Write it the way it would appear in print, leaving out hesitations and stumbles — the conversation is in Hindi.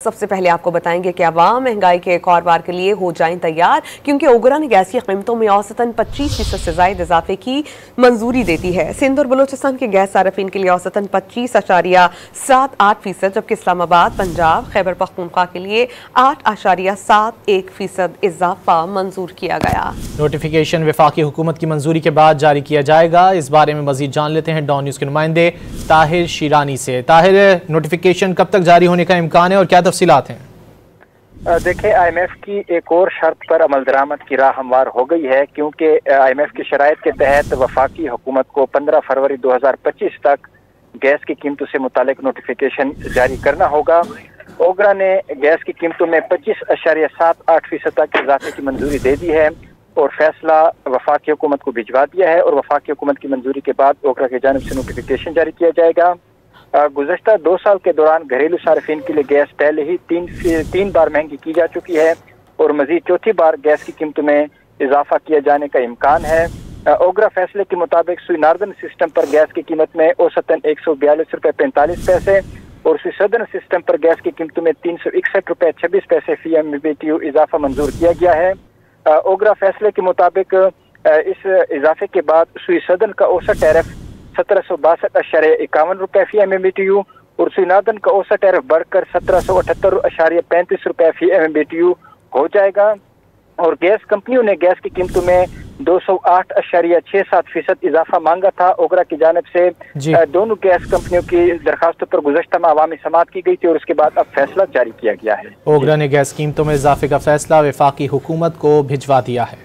सबसे पहले आपको बताएंगे कि अवाम महंगाई के एक और बार के लिए हो जाएं तैयार, क्योंकि ओगरा ने गैस की कीमतों में औसतन 25% से ज्यादा इजाफे की मंजूरी देती है। सिंध और बलोचिस्तान के गैस सार्फिन के लिए औसतन 25.78%, जबकि इस्लामाबाद, पंजाब, खैबर पख्तूनख्वा के लिए 8.71% इजाफा मंजूर किया गया। नोटिफिकेशन वफाकी हुकूमत की मंजूरी के बाद जारी किया जाएगा। इस बारे में मजीद जान लेते हैं डॉन न्यूज़ के नुमाइंदे ताहिर शीरानी से। ताहिर, नोटिफिकेशन कब तक जारी होने का इम्कान है और क्या तफसीलात हैं? देखिए, IMF की एक और शर्त पर अमल दरामद की राह हमवार हो गई है, क्योंकि IMF की शराइत के तहत वफाकी हुकूमत को 15 फरवरी 2025 तक गैस की कीमतों से मुतालिक नोटिफिकेशन जारी करना होगा। ओगरा ने गैस की कीमतों में 25.78% तक इजाफे की मंजूरी दे दी है और फैसला वफाकी हुकूमत को भिजवा दिया है और वफाकी हुकूमत की मंजूरी के बाद ओगरा की जानिब से नोटिफिकेशन जारी किया जाएगा। गुज़श्ता 2 साल के दौरान घरेलू सार्फिन के लिए गैस पहले ही तीन बार महंगी की जा चुकी है और मजीद चौथी बार गैस की कीमतों में इजाफा किया जाने का इम्कान है। ओगरा फैसले के मुताबिक सुई नॉर्दर्न सिस्टम पर गैस की कीमत में औसतन 142.45 और सुई सदर्न सिस्टम पर गैस की कीमतों में 361.26 फी/MMBTU इजाफा मंजूर किया गया है। ओगरा फैसले के मुताबिक इस इजाफे के बाद सुई सदर्न का औसत टैरिफ 1762.51 फी/MMBTU और सुई नॉर्दर्न का औसत टैरिफ बढ़कर 1778.35 फी/MMBTU हो जाएगा। और गैस कंपनियों ने गैस की कीमतों में 208.67% इजाफा मांगा था। ओगरा की जानिब से दोनों गैस कंपनियों की दरखास्तों पर गुज़श्ता में अवामी समाअत की गई थी और उसके बाद अब फैसला जारी किया गया है। ओगरा ने गैस कीमतों में इजाफे का फैसला वफाकी हुकूमत को भिजवा दिया है।